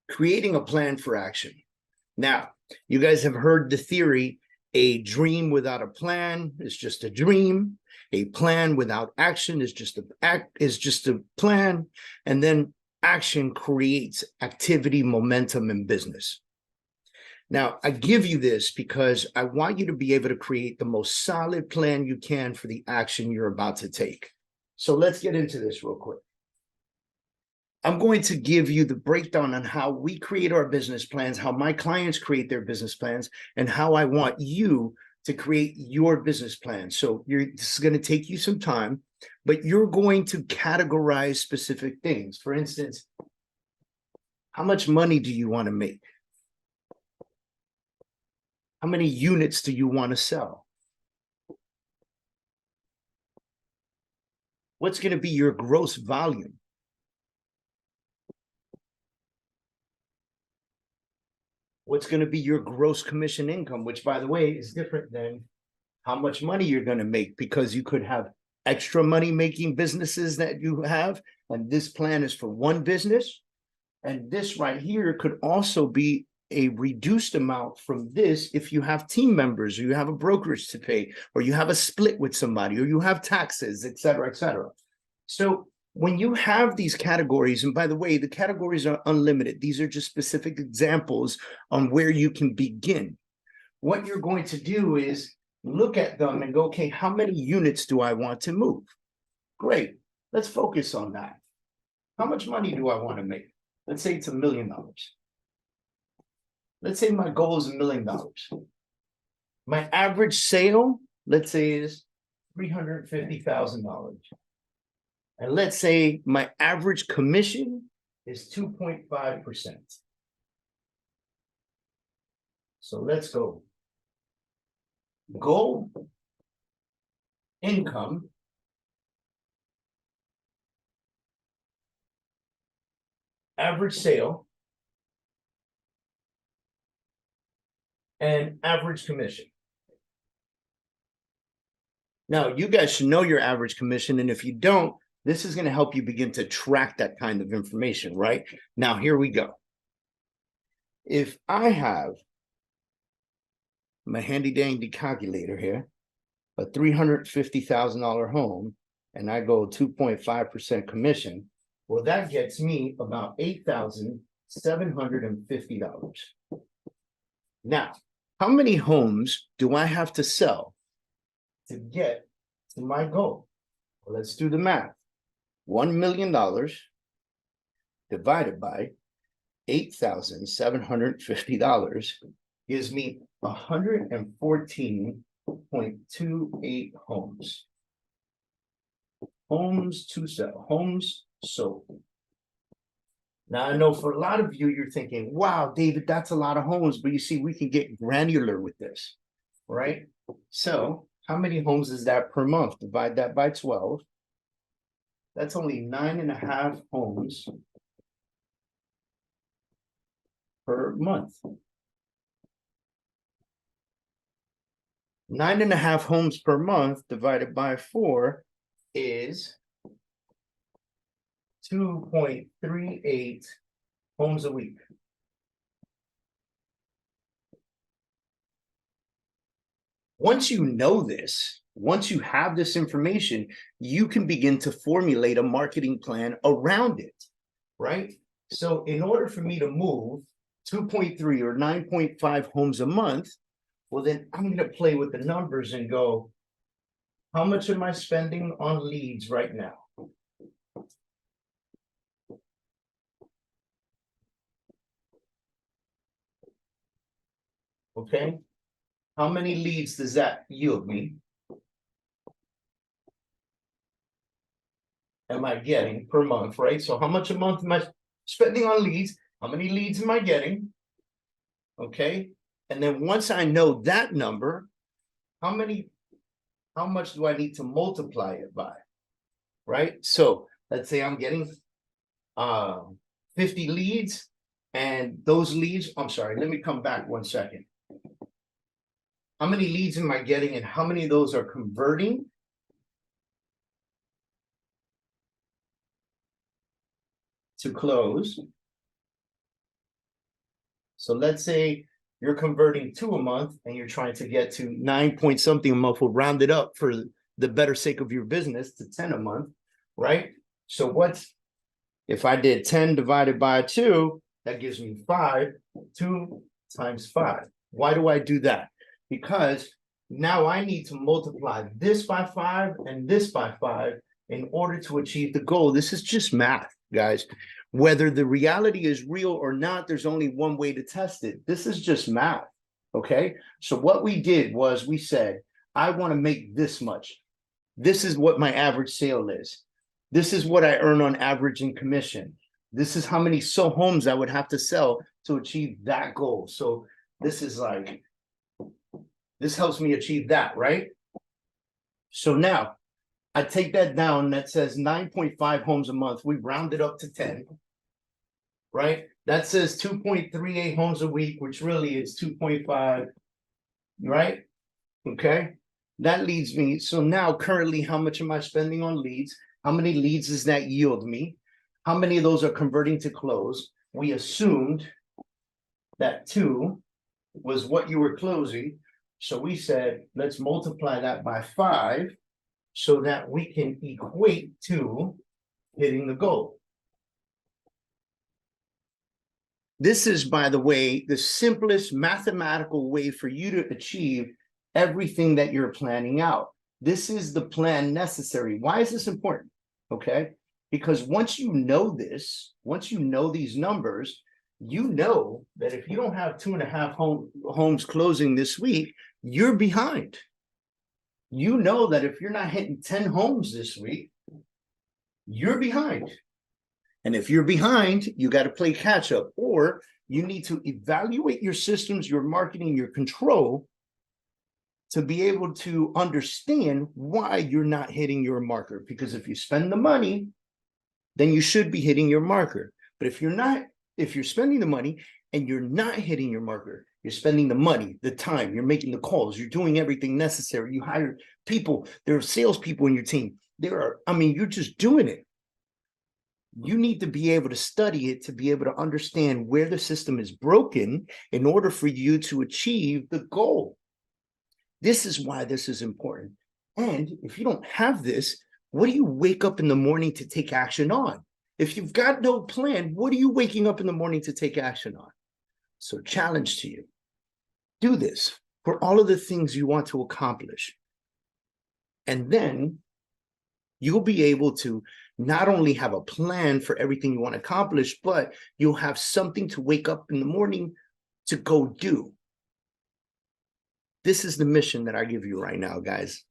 creating a plan for action. Now, you guys have heard the theory, a dream without a plan is just a dream. A plan without action is just a plan. And then action creates activity, momentum, and business. Now, I give you this because I want you to be able to create the most solid plan you can for the action you're about to take. So let's get into this real quick. I'm going to give you the breakdown on how we create our business plans, how my clients create their business plans, and how I want you to create your business plan. So this is going to take you some time, but you're going to categorize specific things. For instance, how much money do you want to make? How many units do you want to sell? What's going to be your gross volume? What's going to be your gross commission income, which, by the way, is different than how much money you're going to make, because you could have extra money making businesses that you have, and this plan is for one business. And this right here could also be a reduced amount from this if you have team members, or you have a brokerage to pay, or you have a split with somebody, or you have taxes, et cetera, et cetera. So when you have these categories, and by the way, the categories are unlimited. These are just specific examples on where you can begin. What you're going to do is look at them and go, okay, how many units do I want to move? Great. Let's focus on that. How much money do I want to make? Let's say it's $1 million. Let's say my goal is $1 million. My average sale, let's say, is $350,000. And let's say my average commission is 2.5%. So let's go. Goal, income, average sale, and average commission. Now, you guys should know your average commission, and if you don't, this is going to help you begin to track that kind of information, right? Now, here we go. If I have my handy dandy calculator here, a $350,000 home, and I go 2.5% commission, well, that gets me about $8,750. Now, how many homes do I have to sell to get to my goal? Well, let's do the math. $1 million divided by $8,750 gives me 114.28 homes. Homes to sell, homes sold. Now, I know for a lot of you, you're thinking, wow, David, that's a lot of homes. But you see, we can get granular with this, right? So how many homes is that per month? Divide that by 12. That's only 9.5 homes per month. 9.5 homes per month divided by 4 is 2.38 homes a week. Once you know this, once you have this information, you can begin to formulate a marketing plan around it, right? So in order for me to move 2.3 or 9.5 homes a month, well, then I'm going to play with the numbers and go, how much am I spending on leads right now? Okay. How many leads does that yield me? Am I getting per month, right? So how much a month am I spending on leads? How many leads am I getting? Okay. And then once I know that number, how much do I need to multiply it by? Right? So let's say I'm getting 50 leads, and those leads, I'm sorry, let me come back 1 second. How many leads am I getting, and how many of those are converting to close? So let's say you're converting 2 a month and you're trying to get to 9 point something a month. We'll round it up for the better sake of your business to 10 a month, right? So what's, if I did 10 divided by 2, that gives me 5, 2 times 5. Why do I do that? Because now I need to multiply this by 5 and this by 5 in order to achieve the goal. This is just math, guys. Whether the reality is real or not, there's only one way to test it. This is just math, okay? So what we did was we said, I want to make this much. This is what my average sale is. This is what I earn on average in commission. This is how many homes I would have to sell to achieve that goal. So this is like, this helps me achieve that, right? So now I take that down, that says 9.5 homes a month. We round it up to 10, right? That says 2.38 homes a week, which really is 2.5, right? Okay, that leads me. So now currently, how much am I spending on leads? How many leads does that yield me? How many of those are converting to close? We assumed that 2 was what you were closing. So we said, let's multiply that by 5 so that we can equate to hitting the goal. This is, by the way, the simplest mathematical way for you to achieve everything that you're planning out. This is the plan necessary. Why is this important? Okay, because once you know this, once you know these numbers, you know that if you don't have 2.5 homes closing this week, you're behind. You know that if you're not hitting 10 homes this week, you're behind. And if you're behind, you got to play catch up, or you need to evaluate your systems, your marketing, your control to be able to understand why you're not hitting your marker. Because if you spend the money, then you should be hitting your marker. But if you're not, if you're spending the money and you're not hitting your marker, you're spending the money, the time, you're making the calls, you're doing everything necessary. You hire people, there are salespeople in your team. There are, I mean, you're just doing it. You need to be able to study it to be able to understand where the system is broken in order for you to achieve the goal. This is why this is important. And if you don't have this, what do you wake up in the morning to take action on? If you've got no plan, what are you waking up in the morning to take action on? So challenge to you, do this for all of the things you want to accomplish. And then you'll be able to not only have a plan for everything you want to accomplish, but you'll have something to wake up in the morning to go do. This is the mission that I give you right now, guys.